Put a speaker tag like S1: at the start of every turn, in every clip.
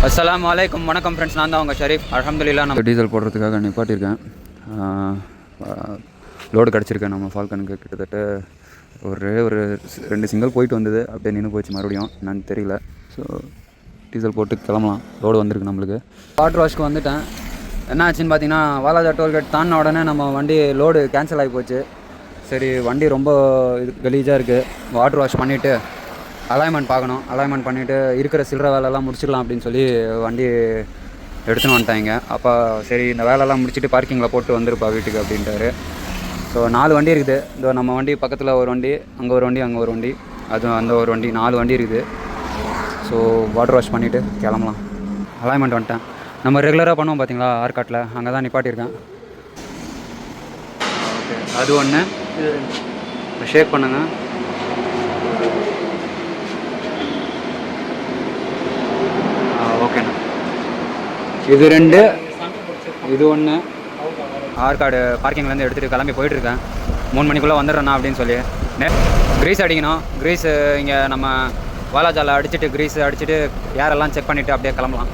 S1: அஸ்ஸலாமு அலைக்கும். வணக்கம் ஃப்ரெண்ட்ஸ், நான் தான் உங்கள் ஷரீஃப். அல்ஹம்துலில்லாஹ். நான் டீசல் போடுறதுக்காக நிப்பாட்டியிருக்கேன். லோடு கிடச்சிருக்கேன் நம்ம ஃபால்கனுக்கு. கிட்டத்தட்ட ஒரு 2 சிங்கிள் போயிட்டு வந்தது, அப்படியே நின்று போச்சு. மறுபடியும் என்னன்னு தெரியல. ஸோ டீசல் போட்டு கிளம்பலாம். லோடு வந்திருக்கு நம்மளுக்கு. வாட்டர் வாஷ்க்கு வந்துட்டேன். என்ன ஆச்சுன்னு பார்த்தீங்கன்னா, வாலாஜா டோல்கேட் தாண்டின உடனே நம்ம வண்டி லோடு கேன்சல் ஆகி போச்சு. சரி, வண்டி ரொம்ப கலீஜாக இருக்குது. வாட்டர் வாஷ் பண்ணிவிட்டு அலைன்மெண்ட் பார்க்கணும். அலைன்மெண்ட் பண்ணிவிட்டு இருக்கிற சில்லற வேலையெல்லாம் முடிச்சிடலாம் அப்படின்னு சொல்லி வண்டி எடுத்துன்னு வந்துட்டாங்க. அப்போ சரி, இந்த வேலையெல்லாம் முடிச்சுட்டு பார்க்கிங்கில் போட்டு வந்துருப்பா வீட்டுக்கு அப்படின்ட்டாரு. ஸோ 4 வண்டி இருக்குது. இதோ நம்ம வண்டி பக்கத்தில் ஒரு வண்டி, அங்கே ஒரு வண்டி, அங்கே ஒரு வண்டி, அதுவும் அந்த ஒரு வண்டி, 4 வண்டி இருக்குது. ஸோ வாட்டர் வாஷ் பண்ணிவிட்டு கிளம்பலாம். அலைன்மெண்ட் வந்துட்டேன். நம்ம ரெகுலராக பண்ணுவோம் பார்த்தீங்களா, ஆர்காட்டில், அங்கே தான் நிப்பாட்டியிருக்கேன். ஓகே, அது ஒன்று. ஷேக் பண்ணுங்கள். ஓகேண்ணா. இது 2, இது 1. ஆர்காடு பார்க்கிங்லேருந்து எடுத்துகிட்டு கிளம்பி போயிட்டுருக்கேன். 3 மணிக்குள்ளே வந்துடுறேண்ணா அப்படின்னு சொல்லி. க்ரீஸ் அடிக்கணும். க்ரீஸு இங்கே நம்ம வாலாஜாவில் அடிச்சுட்டு, க்ரீஸ் அடிச்சுட்டு யாரெல்லாம் செக் பண்ணிவிட்டு அப்படியே கிளம்பலாம்.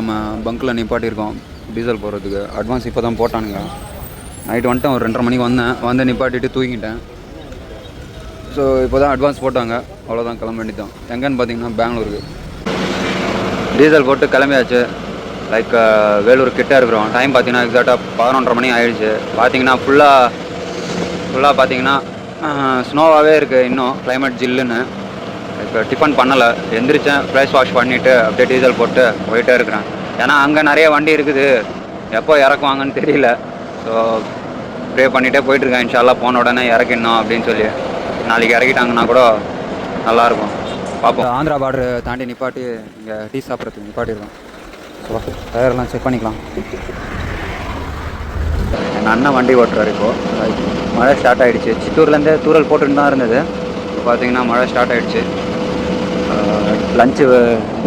S1: நம்ம பங்க்கில் நிப்பாட்டியிருக்கோம் டீசல் போடுறதுக்கு. அட்வான்ஸ் இப்போ தான் போட்டானுங்க. நைட்டு வந்துட்டேன். ஒரு 2:30 மணிக்கு வந்து நிப்பாட்டிட்டு தூங்கிட்டேன். ஸோ இப்போ தான் அட்வான்ஸ் போட்டாங்க. அவ்வளோதான், கிளம்ப வேண்டியதான். எங்கேன்னு பார்த்தீங்கன்னா பெங்களூருக்கு. டீசல் போட்டு கிளம்பியாச்சு. லைக் வேலூர் கிட்டே இருக்கிறோம். டைம் பார்த்தீங்கன்னா எக்ஸாக்டாக 11:30 மணி ஆகிடுச்சு. பார்த்தீங்கன்னா ஃபுல்லாக பார்த்தீங்கன்னா ஸ்னோவாகவே இருக்குது. இன்னும் கிளைமேட் ஜில்லுன்னு. இப்போ டிஃபன் பண்ணலை, எந்திரிச்சேன், ஃபேஸ் வாஷ் பண்ணிவிட்டு அப்படியே டீசல் போட்டு போயிட்டே இருக்கிறேன். ஏன்னா அங்கே நிறைய வண்டி இருக்குது, எப்போ இறக்குவாங்கன்னு தெரியல. ஸோ ப்ரே பண்ணிகிட்டே போயிட்டுருக்கேன். இன்ஷால்லா போன உடனே இறக்கிடணும் அப்படின்னு சொல்லி. நாளைக்கு இறக்கிட்டாங்கன்னா கூட நல்லாயிருக்கும். பார்ப்போம். ஆந்திரா பார்டர் தாண்டி நிப்பாட்டி இங்கே டீ சாப்பிட்றதுக்கு நிப்பாட்டியிருக்கோம். ஸோ டயர்லாம் செக் பண்ணிக்கலாம். எங்கள் அண்ணன் வண்டி ஓட்டுறாரு. இப்போது மழை ஸ்டார்ட் ஆகிடுச்சு. சித்தூர்லேருந்தே தூரல் போட்டுன்னு தான் இருந்தது. இப்போ பார்த்தீங்கன்னா மழை ஸ்டார்ட் ஆகிடுச்சு. லஞ்சு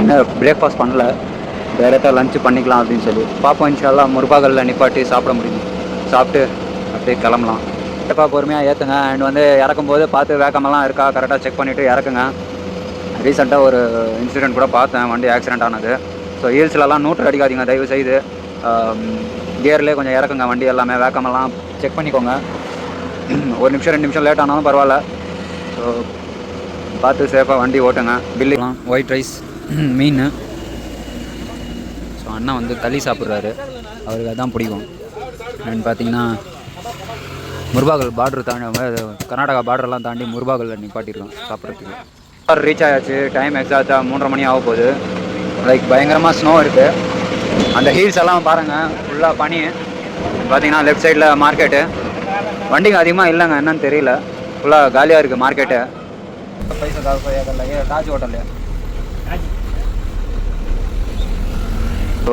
S1: இன்னும் பிரேக்ஃபாஸ்ட் பண்ணல, டைரெக்டாக லஞ்சு பண்ணிக்கலாம் அப்படின்னு சொல்லி பார்ப்போம். இன்ஷால்லா முர்பாகலில் நிப்பாட்டி சாப்பிட முடியும். சாப்பிட்டு அப்படியே கிளம்பலாம். கண்டிப்பாக பொறுமையாக ஏற்றுங்க. அண்ட் வந்து இறக்கும்போது பார்த்து வேக்கமெல்லாம் இருக்கா கரெக்டாக செக் பண்ணிவிட்டு இறக்குங்க. ரீசெண்டாக ஒரு இன்சிடெண்ட் கூட பார்த்தேன், வண்டி ஆக்சிடெண்ட் ஆனது. ஸோ ஹீல்ஸ்லலாம் நூற்று அடிக்காதீங்க தயவு செய்து. கியர்லேயே கொஞ்சம் இறக்குங்க வண்டி எல்லாமே. வேக்கமெல்லாம் செக் பண்ணிக்கோங்க. 1 நிமிஷம் 2 நிமிஷம் லேட் ஆனாலும் பரவாயில்ல. ஸோ பார்த்து சேஃபாக வண்டி ஓட்டுங்க. பில்லுலாம் ஒயிட் ரைஸ், மீன். ஸோ அண்ணா வந்து களி சாப்பிட்றாரு, அவருக்கு அதுதான் பிடிக்கும். அண்ட் பார்த்தீங்கன்னா முர்பாகல் பார்டர் தாண்டி, கர்நாடகா பார்டர்லாம் தாண்டி முர்பாகலில் நிப்பாட்டியிருக்கோம் சாப்பிட்றதுக்கு. ரீச் ஆயாச்சு. டைம் எக்ஸாக்டாக 3:30 மணி ஆக போகுது. லைக் பயங்கரமாக ஸ்னோ இருக்குது. அந்த ஹீல்ஸ் எல்லாம் பாருங்கள், ஃபுல்லாக பனி. பார்த்தீங்கன்னா லெஃப்ட் சைடில் மார்க்கெட்டு. வண்டிங்க அதிகமாக இல்லைங்க, என்னன்னு தெரியல. ஃபுல்லாக காலியாக இருக்குது மார்க்கெட்டு. தாஜ் ஹோட்டல்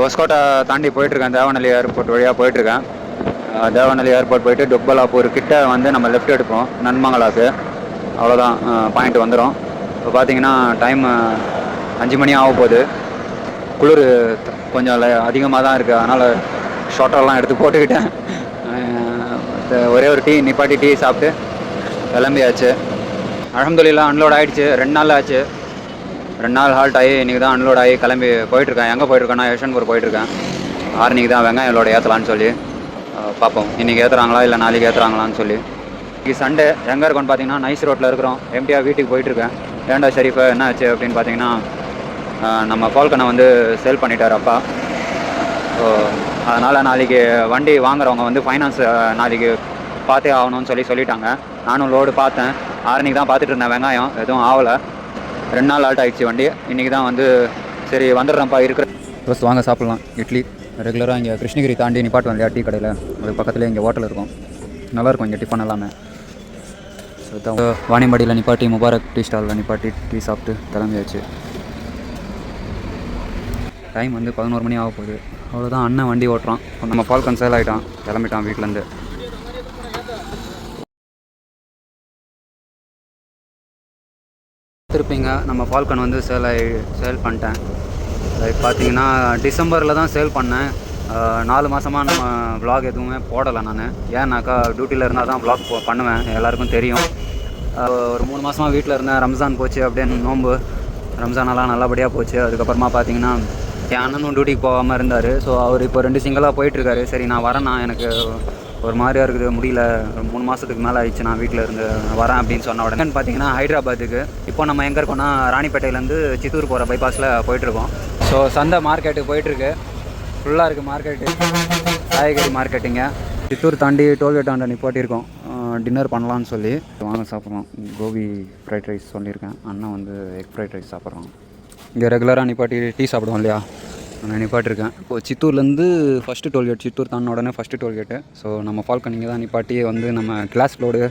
S1: ஹொஸ்கோட்டை தாண்டி போயிட்டுருக்கேன். தேவநல்லி ஏர்போர்ட் வழியாக போயிட்டுருக்கேன். தேவநல்லி ஏர்போர்ட் போய்ட்டு டொக்பலாப்பூர் கிட்ட வந்து நம்ம லெஃப்ட் எடுப்போம் நன்மங்கலாக்கு. அவ்வளோதான், பாயிண்ட் வந்துடும். இப்போ பார்த்தீங்கன்னா டைம் 5 மணி ஆக போகுது. குளிர் கொஞ்சம் அதிகமாக தான் இருக்குது, அதனால் ஷார்ட்டரெல்லாம் எடுத்து போட்டுக்கிட்டேன். ஒரே ஒரு டீ நிப்பாட்டி டீ சாப்பிட்டு கிளம்பியாச்சு. அல்ஹம்துலில்லாஹ் அன்லோட் ஆகிடுச்சு. 2 நாள் ஆச்சு. 2 நாள் ஹால்ட் ஆகி இன்றைக்கி தான் அன்லோட் ஆகி கிளம்பி போயிட்டுருக்கேன். எங்கே போயிட்டுருக்கேன்னா யஷ்வந்த்பூர் போயிட்டுருக்கேன். ஆர்னிக்கு தான் வெங்காயம் லோடு ஏற்றலான்னு சொல்லி பார்ப்போம். இன்றைக்கி ஏற்றுறாங்களா இல்லை நாளைக்கு ஏற்றுறாங்களான்னு சொல்லி. இன்றைக்கி சண்டே. எங்கே இருக்கோன்னு பார்த்தீங்கன்னா நைஸ் ரோட்டில் இருக்கிறோம். எம்டியாக வீட்டுக்கு போயிட்டுருக்கேன். ஏண்டா ஷரீஃபை என்ன ஆச்சு அப்படின்னு பார்த்தீங்கன்னா, நம்ம ஃபால்கனை வந்து சேல் பண்ணிட்டார் அப்பா. ஸோ அதனால் நாளைக்கு வண்டி வாங்குறவங்க வந்து ஃபைனான்ஸ் நாளைக்கு பார்த்தே ஆகணும்னு சொல்லிட்டாங்க. நானும் லோடு பார்த்தேன். ஆர்னிக்கு தான் பார்த்துட்டு இருந்தேன். வெங்காயம் எதுவும் ஆகலை. 2 நாள் ஆல்ட் ஆகிடுச்சு வண்டி. இன்றைக்கி தான் வந்து சரி வந்துடுறேன்ப்பா இருக்கிற ஃபஸ்ட் வாங்க சாப்பிட்லாம். இட்லி ரெகுலராக இங்கே கிருஷ்ணகிரி தாண்டி நிப்பாட்டுவோம் இல்லையா டீ கடையில், அது பக்கத்துலேயே இங்கே ஹோட்டல் இருக்கும். நல்லாயிருக்கும் இங்கே டிஃபன் எல்லாமே. ஸோ வாணியம்பாடியில் நிப்பாட்டி முபாரக் டீ ஸ்டாலில் நிப்பாட்டி டீ சாப்பிட்டு கிளம்பியாச்சு. டைம் வந்து 11 மணி ஆக போகுது. அவ்வளோதான், அண்ணன் வண்டி ஓட்டுறான். நம்ம ஃபால்கன் சேல் ஆகிட்டான், கிளம்பிட்டான் வீட்டிலேருந்து. திருப்பிங்க நம்ம ஃபால்கன் வந்து சேல் பண்ணிட்டேன். லைக் பார்த்தீங்கன்னா டிசம்பரில் தான் சேல் பண்ணேன். 4 மாதமாக நம்ம வ்ளாக் எதுவுமே போடலை நான். ஏன்னாக்கா டியூட்டியில் இருந்தால் தான் வ்ளாக் பண்ணுவேன், எல்லாருக்கும் தெரியும். ஒரு 3 மாதமாக வீட்டில் இருந்தேன். ரம்ஜான் போச்சு, அப்படியே நோன்பு. ரம்ஜானெல்லாம் நல்லபடியாக போச்சு. அதுக்கப்புறமா பார்த்தீங்கன்னா என் அண்ணனும் டியூட்டிக்கு போகாமல் இருந்தார். ஸோ அவர் இப்போ 2 சிங்கிளாக போயிட்டுருக்காரு. சரி நான் வரேண்ணா, எனக்கு ஒரு மாதிரியாக இருக்குது, முடியல, 3 மாதத்துக்கு மேலே ஆயிடுச்சு நான் வீட்டில் இருந்து வரேன் அப்படின்னு சொன்ன உடனே பார்த்தீங்கன்னா ஹைதராபாத்துக்கு இப்போ நம்ம எங்கே இருக்கோம்னா ராணிப்பேட்டையிலேருந்து சித்தூர் போகிற பைபாஸில் போயிட்டுருக்கோம். ஸோ சந்தை மார்க்கெட்டு போயிட்டுருக்கு, ஃபுல்லாக இருக்குது மார்க்கெட்டு, காய்கறி மார்க்கெட்டுங்க. சித்தூர் தாண்டி டோல்கேட் ஆண்ட நிப்பாட்டியிருக்கோம் டின்னர் பண்ணலான்னு சொல்லி. வாங்க சாப்பிட்றோம். கோபி ஃப்ரைட் ரைஸ் சொல்லியிருக்கேன், அண்ணன் வந்து எக் ஃப்ரைட் ரைஸ் சாப்பிட்றோம். இங்கே ரெகுலராக நிப்பாட்டி டீ சாப்பிடுவோம் இல்லையா, நான் நிப்பாட்டிருக்கேன். இப்போது சித்தூர்லேருந்து ஃபஸ்ட்டு டோல்கேட், சித்தூர் தாண்டின உடனே ஃபஸ்ட்டு டோல்கேட்டு. ஸோ நம்ம ஃபால்கன் இங்கே தான் நிப்பாட்டி வந்து நம்ம கிளாஸ் லோடு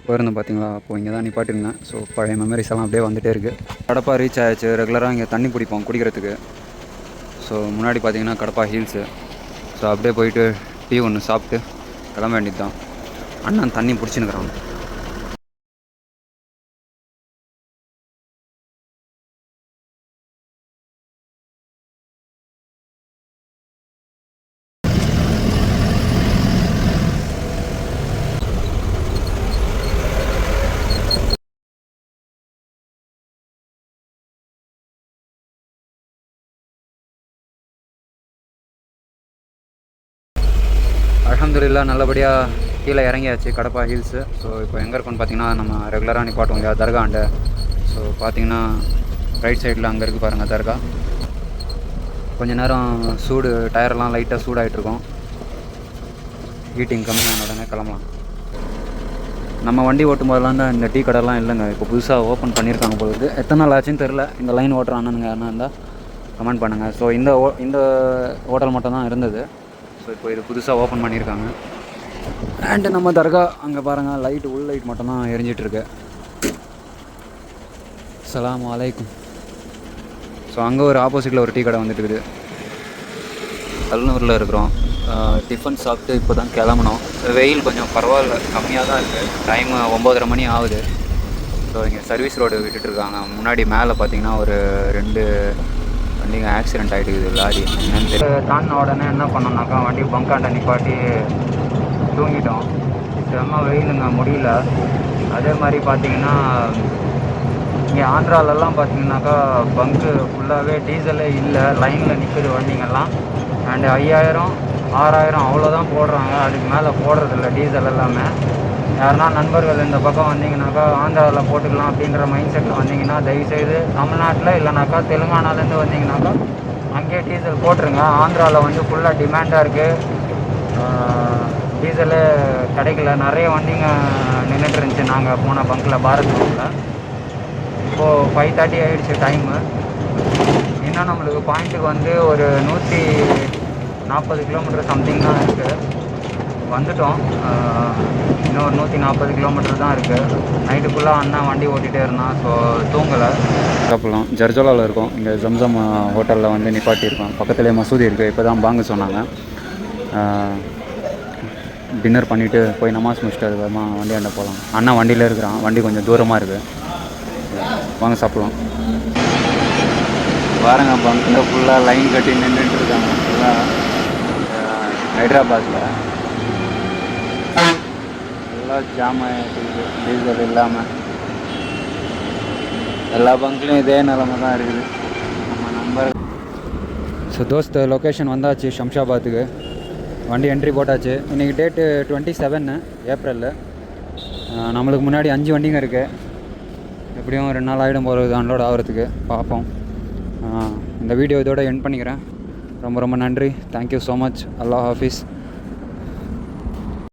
S1: போயிருந்தோம் பார்த்தீங்களா, அப்போது இங்கே தான் நிப்பாட்டிருந்தேன். ஸோ பழைய மெமரிஸ் எல்லாம் அப்படியே வந்துகிட்டே இருக்குது. கடப்பா ரீச் ஆகிடுச்சு. ரெகுலராக இங்கே தண்ணி பிடிப்போம் குடிக்கிறதுக்கு. ஸோ முன்னாடி பார்த்தீங்கன்னா கடப்பா ஹில்ஸு. ஸோ அப்படியே போயிட்டு டீ ஒன்று சாப்பிட்டு கிளம்ப வேண்டியது தான். அண்ணன் தண்ணி பிடிச்சின்னுக்குறான். அல்ஹம்துலில்லாஹ் நல்லபடியாக கீழே இறங்கியாச்சு கடப்பா ஹில்ஸு. ஸோ இப்போ எங்கே இருக்கோன்னு பார்த்தீங்கன்னா நம்ம ரெகுலராக நிப்பாட்டோம் இல்லையா தர்காண்ட. ஸோ பார்த்தீங்கன்னா ரைட் சைடில் அங்கே இருக்குது பாருங்கள் தர்கா. கொஞ்சம் நேரம் சூடு, டயரெல்லாம் லைட்டாக சூடாகிட்ருக்கோம். ஹீட்டிங் கம்மியான உடனே கிளம்பலாம். நம்ம வண்டி ஓட்டும் போதெல்லாம் தான் இந்த டீ கடைலாம் இல்லைங்க, இப்போ புதுசாக ஓப்பன் பண்ணியிருக்காங்க போகுது. எத்தனை நாள் ஆச்சுன்னு தெரில. இந்த லைன் ஓட்டுற அண்ணனுங்க அண்ணன் இருந்தால் கமெண்ட் பண்ணுங்கள். ஸோ இந்த ஹோட்டல் மட்டும் தான் இருந்தது. ஸோ இப்போ இது புதுசாக ஓப்பன் பண்ணியிருக்காங்க. அண்டு நம்ம தர்கா அங்கே பாருங்கள், லைட் உள் லைட் மட்டும்தான் எரிஞ்சிட்ருக்கு. அஸ்ஸலாமு அலைக்கும். ஸோ அங்கே ஒரு ஆப்போசிட்டில் ஒரு டீ கடை வந்துட்டு இருக்குது. கல்நூரில் இருக்கிறோம். டிஃபன் சாப்பிட்டு இப்போ தான் கிளம்பணும். வெயில் கொஞ்சம் பரவாயில்ல, கம்மியாக தான் இருக்குது. டைமு 9:30 மணி ஆகுது. ஸோ இங்கே சர்வீஸ் ரோடு விட்டுட்டுருக்காங்க. முன்னாடி மேலே பார்த்தீங்கன்னா ஒரு 2 வண்டிங்க ஆக்சிடெண்ட் ஆகிட்டுக்குது, லாரி என்னன்னு தெரியல. தாண்டின உடனே என்ன பண்ணோம்னாக்கா வண்டி பங்காண்ட நிப்பாட்டி தூங்கிட்டோம். செம்ம வெயிலுங்க, முடியல. அதே மாதிரி பார்த்தீங்கன்னா இங்கே ஆந்திராவிலலாம் பார்த்தீங்கன்னாக்கா பங்கு ஃபுல்லாகவே டீசலே இல்லை, லைனில் நிற்குது வண்டிங்கெல்லாம். அண்டு 5000 6000 அவ்வளோதான் போடுறாங்க, அதுக்கு மேலே போடுறதில்ல டீசல் எல்லாமே. யாருன்னா நண்பர்கள் இந்த பக்கம் வந்தீங்கன்னாக்கா ஆந்திராவில் போட்டுக்கலாம் அப்படின்ற மைண்ட் செட்டில் வந்தீங்கன்னா தயவுசெய்து தமிழ்நாட்டில் இல்லைனாக்கா தெலுங்கானாலேருந்து வந்தீங்கன்னாக்கா அங்கேயே டீசல் போட்டுருங்க. ஆந்திராவில் வந்து ஃபுல்லாக டிமாண்டாக இருக்குது, டீசலு கிடைக்கல. நிறைய வண்டிங்க நின்றுட்டு இருந்துச்சு நாங்கள் போன பங்கில் பாரத் பங்கில். இப்போது 5:30 ஆகிடுச்சு டைமு. இன்னும் நம்மளுக்கு பாயிண்ட்டுக்கு வந்து ஒரு 140 கிலோமீட்டர் சம்திங் தான் இருக்குது. வந்துட்டோம். இன்னும் ஒரு 140 கிலோமீட்டர் தான் இருக்குது. நைட்டு ஃபுல்லாக அண்ணன் வண்டி ஓட்டிகிட்டே இருந்தான். ஸோ தூங்கலை. சாப்பிட்லாம். ஜர்ஜோலாவில் இருக்கோம். இங்கே ஜம்சம் ஹோட்டலில் வந்து நிப்பாட்டியிருக்கோம். பக்கத்துலேயே மசூதி இருக்குது. இப்போ தான் பாங்கு சொன்னாங்க. டின்னர் பண்ணிவிட்டு போய் நமாஸ் முடிச்சுட்டு அதுக்கப்புறமா வண்டி ஆண்ட போகலாம். அண்ணன் வண்டியில் இருக்கிறான். வண்டி கொஞ்சம் தூரமாக இருக்குது. வாங்க சாப்பிட்லாம். பாருங்க, பங்கில் ஃபுல்லாக லைன் கட்டி நின்றுட்டு இருக்காங்க. ஃபுல்லாக ஹைதராபாத்தில் ஃபுல்லாக ஜாம் ஆகிடுது, டீசல் இல்லாமல். எல்லா பங்க்லேயும் இதே நிலமை தான் இருக்குது நம்ம நம்பர். ஸோ தோஸ்த் லொக்கேஷன் வந்தாச்சு, ஷம்ஷாபாத்துக்கு. வண்டி என்ட்ரி போட்டாச்சு. இன்றைக்கி டேட்டு 27 ஏப்ரல். நம்மளுக்கு முன்னாடி 5 வண்டிங்க இருக்குது. எப்படியும் 2 நாள் ஆகிடும் போகிறது அன்லோட் ஆகிறதுக்கு. பார்ப்போம். இந்த வீடியோ இதோட எண்ட் பண்ணிக்கிறேன். ரொம்ப ரொம்ப நன்றி. Thank you so much. அல்லாஹ் ஹாஃபிஸ்.